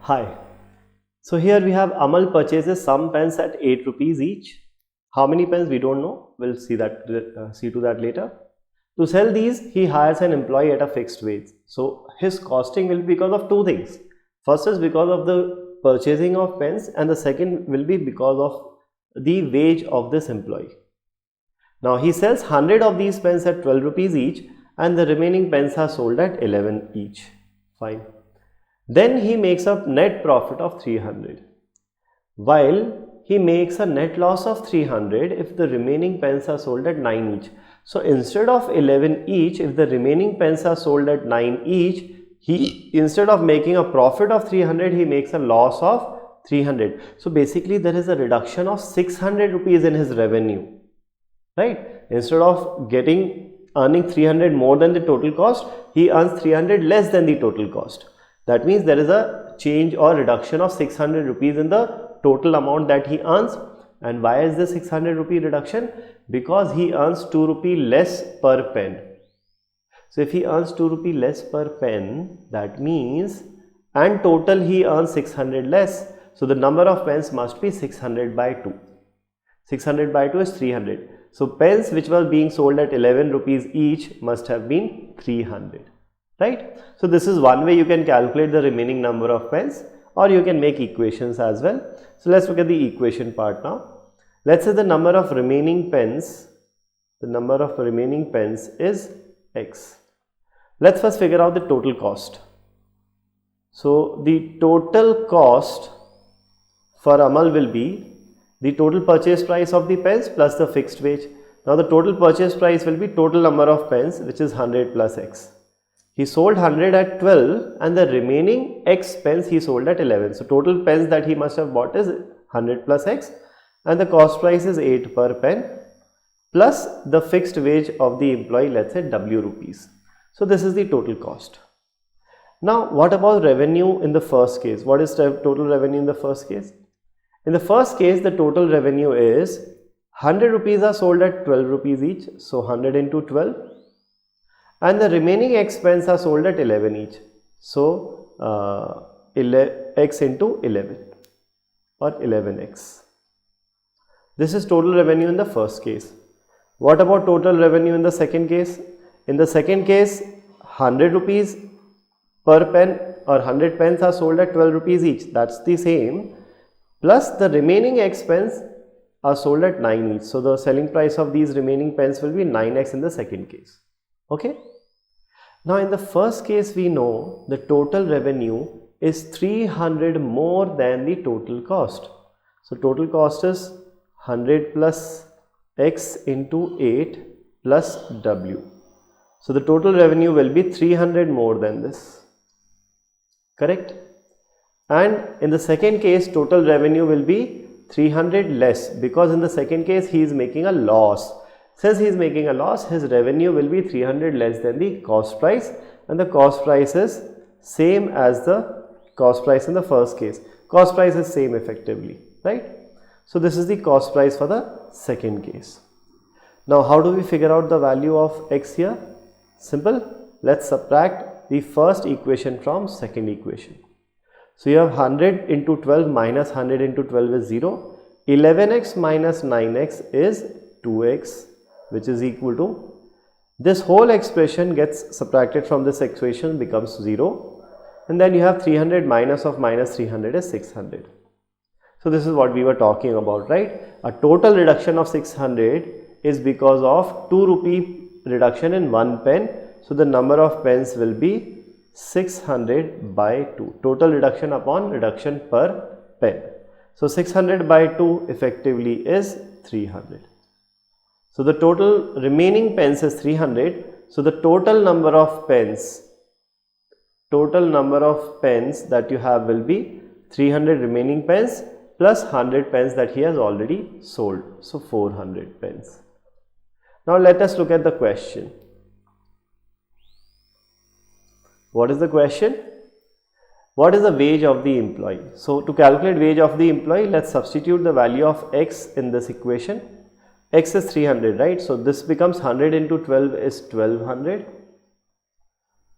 Hi. So here we have Amal purchases some pens at 8 rupees each. How many pens we don't know. We'll see to that later. To sell these, he hires an employee at a fixed wage. So his costing will be because of two things. First is because of the purchasing of pens, and the second will be because of the wage of this employee. Now he sells 100 of these pens at 12 rupees each, and the remaining pens are sold at 11 each. Fine. Then he makes a net profit of 300, while he makes a net loss of 300 if the remaining pens are sold at 9 each. So instead of 11 each, if the remaining pens are sold at 9 each, he, instead of making a profit of 300, he makes a loss of 300. So basically there is a reduction of 600 rupees in his revenue, right? Instead of earning 300 more than the total cost, he earns 300 less than the total cost. That means there is a change or reduction of 600 rupees in the total amount that he earns. And why is this 600 rupee reduction? Because he earns 2 rupee less per pen. So if he earns 2 rupee less per pen, that means, and total he earns 600 less. So the number of pens must be 600 by 2. 600 by 2 is 300. So pens which were being sold at 11 rupees each must have been 300. Right? So this is one way you can calculate the remaining number of pens, or you can make equations as well. So let's look at the equation part now. Let's say the number of remaining pens is x. Let's first figure out the total cost. So the total cost for Amal will be the total purchase price of the pens plus the fixed wage. Now the total purchase price will be total number of pens, which is 100 plus x. He sold 100 at 12 and the remaining x pens he sold at 11. So total pens that he must have bought is 100 plus x, and the cost price is 8 per pen plus the fixed wage of the employee, let's say W rupees. So this is the total cost. Now what about revenue in the first case? What is the total revenue in the first case? In the first case, the total revenue is 100 rupees are sold at 12 rupees each. So 100 into 12. And the remaining x pens are sold at 11 each. So x into 11 or 11x. This is total revenue in the first case. What about total revenue in the second case? In the second case, 100 rupees per pen or 100 pens are sold at 12 rupees each. That's the same. Plus the remaining x pens are sold at 9 each. So the selling price of these remaining pens will be 9x in the second case. Okay. Now in the first case, we know the total revenue is 300 more than the total cost. So total cost is 100 plus x into 8 plus w. So the total revenue will be 300 more than this. Correct? And in the second case, total revenue will be 300 less, because in the second case he is making a loss. Since he is making a loss, his revenue will be 300 less than the cost price, and the cost price is same as the cost price in the first case. Cost price is same effectively, right? So this is the cost price for the second case. Now how do we figure out the value of x here? Simple. Let's subtract the first equation from second equation. So you have 100 into 12 minus 100 into 12 is 0. 11x minus 9x is 2x, which is equal to, this whole expression gets subtracted from this equation, becomes 0, and then you have 300 minus of minus 300 is 600. So this is what we were talking about, right? A total reduction of 600 is because of 2 rupee reduction in one pen. So the number of pens will be 600 by 2. Total reduction upon reduction per pen. So 600 by 2 effectively is 300. So the total remaining pens is 300. So the total number of pens that you have will be 300 remaining pens plus 100 pens that he has already sold. So 400 pens. Now let us look at the question. What is the question? What is the wage of the employee? So to calculate wage of the employee, let's substitute the value of x in this equation. X is 300, right? So this becomes 100 into 12 is 1200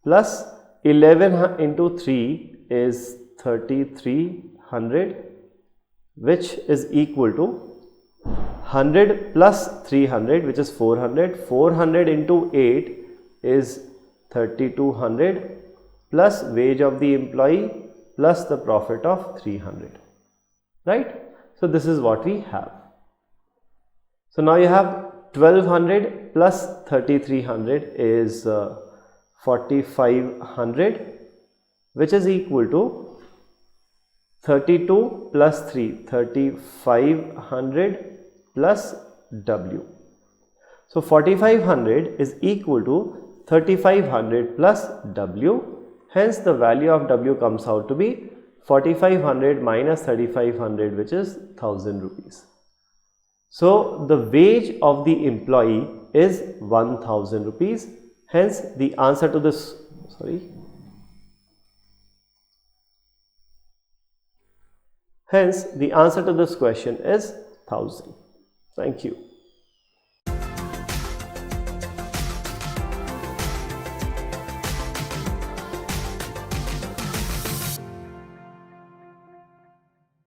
plus 11 into 3 is 3300, which is equal to 100 plus 300, which is 400. 400 into 8 is 3200 plus wage of the employee plus the profit of 300, right? So this is what we have. So now you have 1200 plus 3300 is 4500, which is equal to 32 plus 3, 3500 plus W. So 4500 is equal to 3500 plus W. Hence the value of W comes out to be 4500 minus 3500, which is 1000 rupees. So the wage of the employee is 1000 rupees. Hence the answer to this, hence the answer to this question is 1000. Thank you.